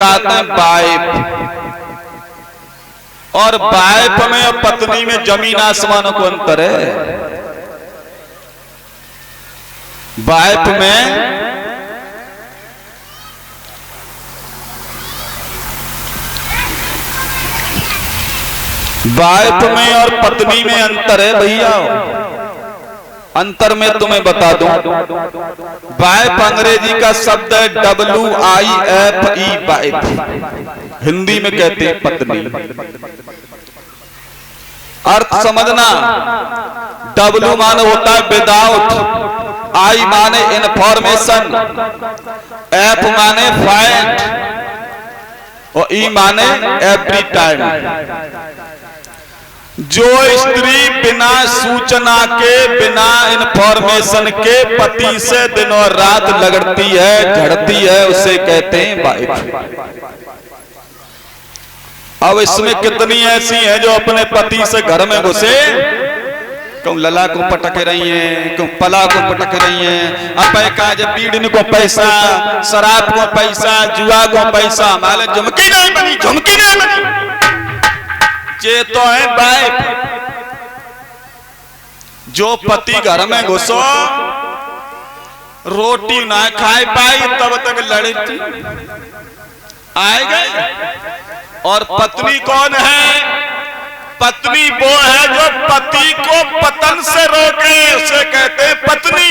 आते हैं वाइफ, और वाइफ में और पत्नी में जमीन आसमानों को अंतर है। वाइफ में और पत्नी में अंतर है भैया। अंतर में तुम्हें बता दूं, वाइफ अंग्रेजी का शब्द है WIFE, वाइफ। हिंदी में कहते हैं पत्नी। अर्थ समझना, W माने होता है विदाउट, I माने इंफॉर्मेशन, F माने फाइंड और E माने एवरी टाइम। जो स्त्री बिना सूचना के, बिना इंफॉर्मेशन के पति से दिन और रात लगड़ती है, झड़ती है, उसे कहते हैं वाइफ। अब इसमें कितनी ऐसी हैं जो अपने पति से घर में घुसे, क्यों लला को पटक रही हैं, क्यों पला को पटक रही हैं, अब जब बीड़न को पैसा, शराब को पैसा, जुआ को पैसा, हमारे झुमकी नहीं बनी, झुमकी नहीं बनी। ये तो है वाइफ। जो पति घर में घुसो, रोटी ना खाए पाई तब तक लड़ती आए गए। और पत्नी कौन है? पत्नी वो है जो पति को पतन से रोके, उसे कहते हैं पत्नी।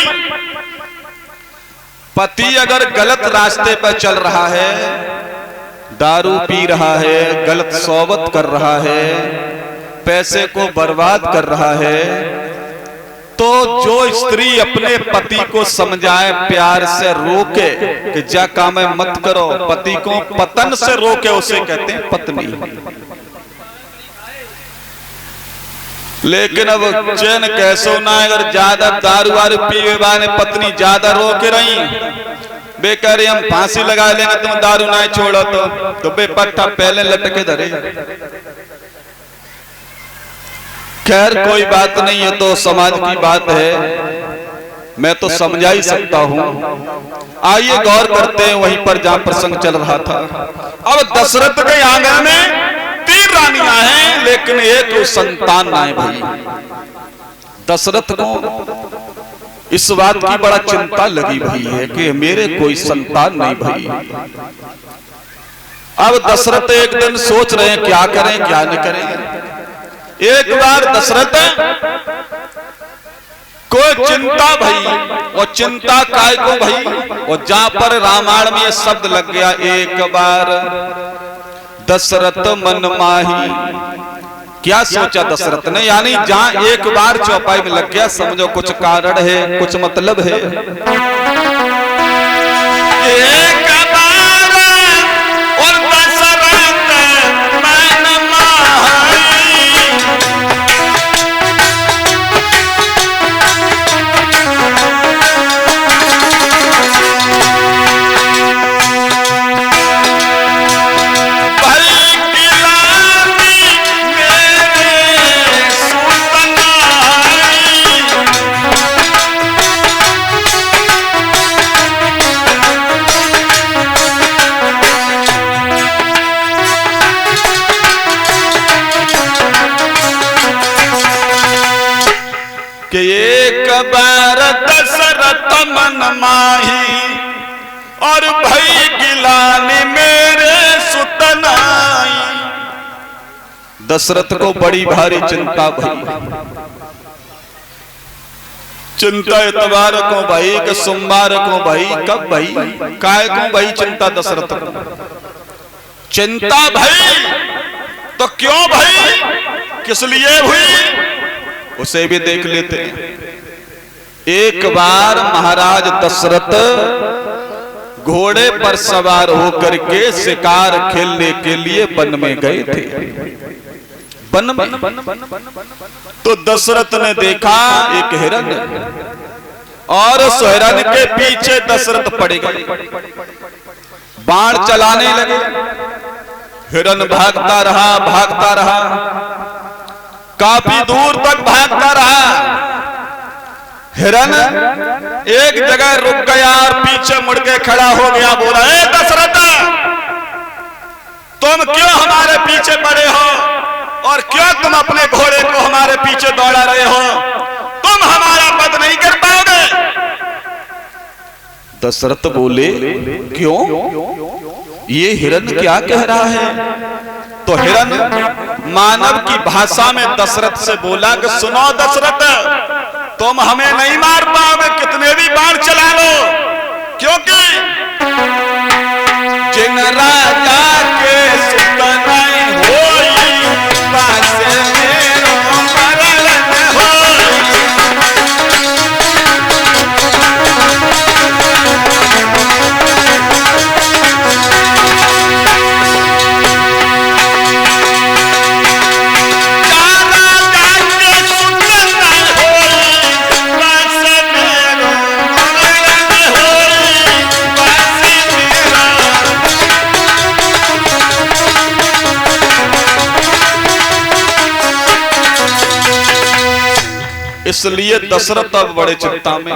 पति अगर गलत रास्ते पर चल रहा है, दारू पी रहा है, गलत सोबत कर रहा है, पैसे को बर्बाद कर रहा है, तो जो स्त्री अपने पति को समझाए, प्यार से रोके कि जा काम मत करो, पति को पतन से रोके, उसे कहते हैं पत्नी। लेकिन अब चैन कैसो ना, अगर ज्यादा दारू वारू पीए वाले पत्नी ज्यादा रोके रही, बेकार हम फांसी लगा लेंगे तुम दारू ना छोड़ो तो बेपट्टा पहले लटके धरे। खैर कोई बात नहीं है, तो समाज की बात है, मैं तो समझा ही सकता हूं। आइए गौर करते हैं वहीं पर जहां प्रसंग चल रहा था। अब दशरथ के आंगन में 3 रानियां हैं, लेकिन एक संतान ना है भाई। दशरथ को इस बात की बड़ा चिंता लगी भाई है कि मेरे कोई संतान नहीं भाई। अब दशरथ एक दिन सोच रहे हैं क्या करें क्या नहीं करें। एक बार दशरथ को चिंता भाई, और चिंता काय को भाई, और जहां पर रामायण में ये शब्द लग गया, एक बार दशरथ मन माही। क्या सोचा दशरथ ने, यानी जहां एक बार चौपाई में लग गया, समझो कुछ कारण है, कुछ मतलब है। एक बार और दशरथ मन माही, कि एक बार दशरथ मन माही, और भई गिलानी मेरे सुतनाई। दशरथ को बड़ी भारी चिंता भई। चिंता इतवार को भाई कि सोमवार को भाई, कब भाई, काय को भाई चिंता दशरथ को। चिंता भाई तो क्यों भाई, किस लिए हुई, उसे भी देख लेते हैं। एक बार महाराज दशरथ घोड़े पर सवार होकर के शिकार खेलने के लिए वन में गए थे। वन में तो दशरथ ने देखा एक हिरन, और उस हिरन के पीछे दशरथ पड़ गए, बाण चलाने लगे। हिरन भागता रहा, काफी दूर तक भागता रहा। हिरन एक जगह रुक गया और पीछे मुड़ के खड़ा हो गया, बोला, ए दशरथ तुम क्यों हमारे पीछे पड़े हो और क्यों तुम अपने घोड़े को हमारे पीछे दौड़ा रहे हो? तुम हमारा वध नहीं कर पाओगे। दशरथ बोले, क्यों? ये हिरण क्या कह रहा है? तो हिरण मानव की भाषा में दशरथ से बोला कि सुनो दशरथ, तुम हमें नहीं मार पाओगे, कितने भी बाण चला लो, क्योंकि जिन राजा के सुत नहीं होई, पासे मेरो मरण होई। इसलिए दशरथ अब बड़े चिंता में,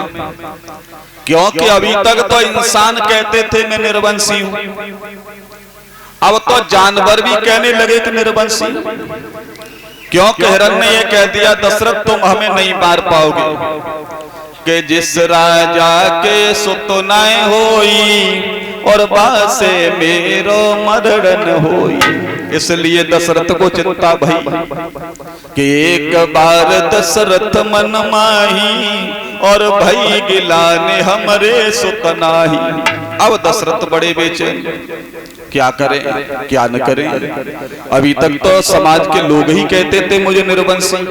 क्योंकि अभी तक तो इंसान कहते थे मैं निर्वंशी हूं, अब तो जानवर भी कहने लगे कि निर्वंशी। क्योंकि हिरण ने यह कह दिया, दशरथ तुम हमें नहीं मार पाओगे, कि जिस राजा के सुत नहीं होई और बासे मेरो मरण होई। इसलिए दशरथ को चिंता भई कि एक बार दशरथ मन माही और भई गिलाने हमरे सुत नाही। अब दशरथ बड़े बेचैन, क्या करें क्या न करें। अभी तक तो समाज के लोग ही कहते थे मुझे निर्वंशी,